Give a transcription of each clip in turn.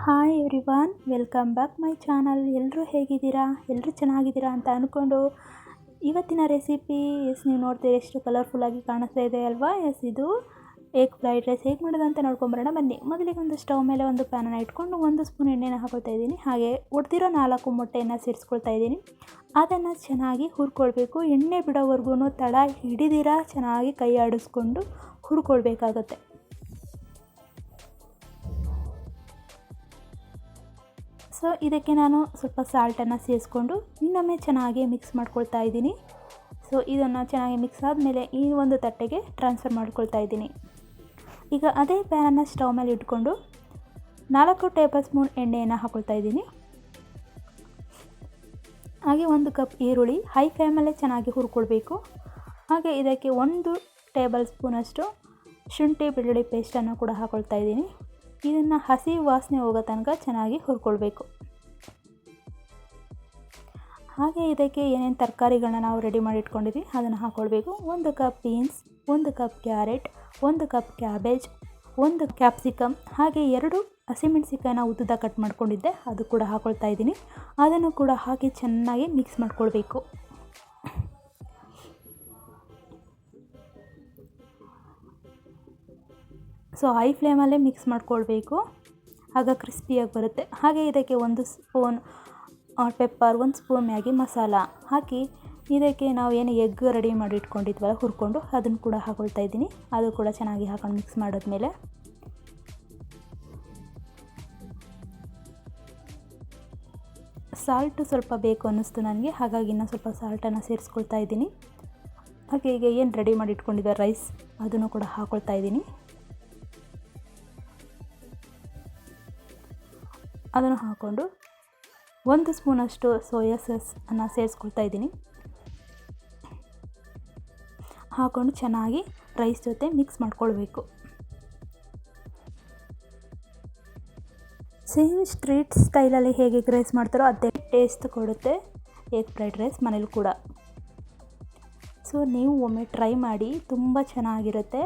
Hi everyone, welcome back my channel. ಎಲ್ಲರೂ ಹೇಗಿದ್ದೀರಾ? ಎಲ್ಲರೂ ಚೆನ್ನಾಗಿದ್ದೀರಾ ಅಂತ ಅಂದ್ಕೊಂಡು ಇವತ್ತಿನ ರೆಸಿಪಿ ನೀವು ನೋಡ್ತೀರಿ ಎಷ್ಟು ಕಲರ್ಫುಲ್ಲಾಗಿ ಕಾಣಿಸ್ತಾ ಇದೆ ಅಲ್ವಾ? ಇದು ಎಗ್ ಫ್ರೈಡ್ ರೈಸ್ ಹೇಗೆ ಮಾಡೋದು ಅಂತ ನೋಡ್ಕೊಂಬರೋಣ ಬನ್ನಿ. ಮೊದಲಿಗೆ ಒಂದು ಸ್ಟವ್ ಮೇಲೆ ಒಂದು ಪ್ಯಾನನ್ನು ಇಟ್ಕೊಂಡು 1 ಸ್ಪೂನ್ ಎಣ್ಣೆನ ಹಾಕೊಳ್ತಾ ಇದ್ದೀನಿ. ಹಾಗೆ ಒಡೆದಿರೋ 4 ಮೊಟ್ಟೆಯನ್ನು ಸೇರಿಸ್ಕೊಳ್ತಾ ಇದ್ದೀನಿ. ಅದನ್ನು ಚೆನ್ನಾಗಿ ಹುರ್ಕೊಳ್ಬೇಕು. ಎಣ್ಣೆ ಬಿಡೋವರೆಗೂ ತಳ ಹಿಡಿದಿರ ಚೆನ್ನಾಗಿ ಕೈ ಆಡಿಸ್ಕೊಂಡು ಹುರ್ಕೊಳ್ಬೇಕಾಗತ್ತೆ. ಸೊ ಇದಕ್ಕೆ ನಾನು ಸ್ವಲ್ಪ ಸಾಲ್ಟನ್ನು ಸೇರಿಸ್ಕೊಂಡು ಇನ್ನೊಮ್ಮೆ ಚೆನ್ನಾಗಿ ಮಿಕ್ಸ್ ಮಾಡ್ಕೊಳ್ತಾ ಇದ್ದೀನಿ. ಸೊ ಇದನ್ನು ಚೆನ್ನಾಗಿ ಮಿಕ್ಸ್ ಆದಮೇಲೆ ಈ ಒಂದು ತಟ್ಟೆಗೆ ಟ್ರಾನ್ಸ್ಫರ್ ಮಾಡ್ಕೊಳ್ತಾ ಇದ್ದೀನಿ. ಈಗ ಅದೇ ಪ್ಯಾನನ್ನು ಸ್ಟವ್ ಮೇಲೆ ಇಟ್ಕೊಂಡು 4 ಟೇಬಲ್ ಸ್ಪೂನ್ ಎಣ್ಣೆಯನ್ನು ಹಾಕೊಳ್ತಾ ಇದ್ದೀನಿ. ಹಾಗೆ 1 ಕಪ್ ಈರುಳ್ಳಿ ಹೈ ಫ್ಲೇಮಲ್ಲೇ ಚೆನ್ನಾಗಿ ಹುರ್ಕೊಳ್ಬೇಕು. ಹಾಗೆ ಇದಕ್ಕೆ 1 ಟೇಬಲ್ ಸ್ಪೂನಷ್ಟು ಶುಂಠಿ ಬೆಳ್ಳುಳ್ಳಿ ಪೇಸ್ಟನ್ನು ಕೂಡ ಹಾಕೊಳ್ತಾ ಇದ್ದೀನಿ. ಇದನ್ನು ಹಸಿ ವಾಸನೆ ಹೋಗೋ ತನಕ ಚೆನ್ನಾಗಿ ಹುರ್ಕೊಳ್ಬೇಕು. ಹಾಗೆ ಇದಕ್ಕೆ ಏನೇನು ತರಕಾರಿಗಳನ್ನ ನಾವು ರೆಡಿ ಮಾಡಿ ಇಟ್ಕೊಂಡಿದ್ವಿ ಅದನ್ನು ಹಾಕ್ಕೊಳ್ಬೇಕು. 1 cup beans, 1 cup carrot, 1 cup cabbage, 1 capsicum, ಹಾಗೆ 2 ಹಸಿಮೆಣಸಿಕಾಯಿನ ಉದ್ದುದ ಕಟ್ ಮಾಡ್ಕೊಂಡಿದ್ದೆ ಅದು ಕೂಡ ಹಾಕ್ಕೊಳ್ತಾ ಇದ್ದೀನಿ. ಅದನ್ನು ಕೂಡ ಹಾಕಿ ಚೆನ್ನಾಗಿ ಮಿಕ್ಸ್ ಮಾಡ್ಕೊಳ್ಬೇಕು. ಸೊ ಹೈ ಫ್ಲೇಮಲ್ಲೇ ಮಿಕ್ಸ್ ಮಾಡ್ಕೊಳ್ಬೇಕು, ಆಗ ಕ್ರಿಸ್ಪಿಯಾಗಿ ಬರುತ್ತೆ. ಹಾಗೆ ಇದಕ್ಕೆ 1 spoon pepper, 1 spoon Maggi masala ಹಾಕಿ ಇದಕ್ಕೆ ನಾವು ಏನು ಎಗ್ ರೆಡಿ ಮಾಡಿ ಇಟ್ಕೊಂಡಿದ್ವಲ್ಲ ಹುರ್ಕೊಂಡು ಅದನ್ನು ಕೂಡ ಹಾಕೊಳ್ತಾ ಇದ್ದೀನಿ. ಅದು ಕೂಡ ಚೆನ್ನಾಗಿ ಹಾಕೊಂಡು ಮಿಕ್ಸ್ ಮಾಡಿದ್ಮೇಲೆ ಸಾಲ್ಟು ಸ್ವಲ್ಪ ಬೇಕು ಅನ್ನಿಸ್ತು ನನಗೆ, ಹಾಗಾಗಿ ಇನ್ನೂ ಸ್ವಲ್ಪ ಸಾಲ್ಟನ್ನು ಸೇರಿಸ್ಕೊಳ್ತಾ ಇದ್ದೀನಿ. ಹಾಗೆ ಈಗ ಏನು ರೆಡಿ ಮಾಡಿ ಇಟ್ಕೊಂಡಿದ್ದ ರೈಸ್ ಅದನ್ನು ಕೂಡ ಹಾಕೊಳ್ತಾ ಇದ್ದೀನಿ. ಅದನ್ನು ಹಾಕ್ಕೊಂಡು 1 ಸ್ಪೂನಷ್ಟು ಸೋಯಾ ಸಾಸನ್ನು ಸೇರಿಸ್ಕೊಳ್ತಾ ಇದ್ದೀನಿ. ಹಾಕ್ಕೊಂಡು ಚೆನ್ನಾಗಿ ರೈಸ್ ಜೊತೆ ಮಿಕ್ಸ್ ಮಾಡ್ಕೊಳ್ಬೇಕು. ಸೇಮ್ ಸ್ಟ್ರೀಟ್ ಸ್ಟೈಲಲ್ಲಿ ಹೇಗೆ ಎಗ್ ರೈಸ್ ಮಾಡ್ತಾರೋ ಅದೇ ಟೇಸ್ಟ್ ಕೊಡುತ್ತೆ ಎಗ್ ಫ್ರೈಡ್ ರೈಸ್ ಮನೇಲಿ ಕೂಡ. ಸೊ ನೀವು ಒಮ್ಮೆ ಟ್ರೈ ಮಾಡಿ, ತುಂಬ ಚೆನ್ನಾಗಿರುತ್ತೆ,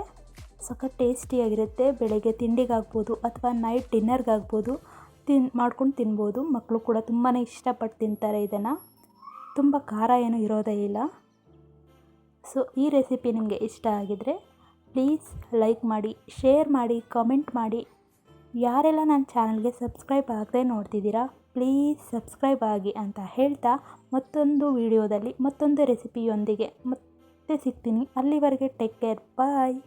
ಸಖತ್ ಟೇಸ್ಟಿಯಾಗಿರುತ್ತೆ. ಬೆಳಗ್ಗೆ ತಿಂಡಿಗಾಗ್ಬೋದು ಅಥವಾ ನೈಟ್ ಡಿನ್ನರ್ಗಾಗ್ಬೋದು ಮಾಡ್ಕೊಂಡು ತಿನ್ಬೋದು. ಮಕ್ಕಳು ಕೂಡ ತುಂಬಾ ಇಷ್ಟಪಟ್ಟು ತಿಂತಾರೆ ಇದನ್ನು. ತುಂಬ ಖಾರ ಏನೂ ಇರೋದೇ ಇಲ್ಲ. ಸೊ ಈ ರೆಸಿಪಿ ನಿಮಗೆ ಇಷ್ಟ ಆಗಿದರೆ ಪ್ಲೀಸ್ ಲೈಕ್ ಮಾಡಿ, ಶೇರ್ ಮಾಡಿ, ಕಮೆಂಟ್ ಮಾಡಿ. ಯಾರೆಲ್ಲ ನನ್ನ ಚಾನಲ್ಗೆ ಸಬ್ಸ್ಕ್ರೈಬ್ ಆಗದೆ ನೋಡ್ತಿದ್ದೀರಾ ಪ್ಲೀಸ್ ಸಬ್ಸ್ಕ್ರೈಬ್ ಆಗಿ ಅಂತ ಹೇಳ್ತಾ ಮತ್ತೊಂದು ವಿಡಿಯೋದಲ್ಲಿ ಮತ್ತೊಂದು ರೆಸಿಪಿಯೊಂದಿಗೆ ಮತ್ತೆ ಸಿಗ್ತೀನಿ. ಅಲ್ಲಿವರೆಗೆ ಟೇಕ್ ಕೇರ್, ಬಾಯ್.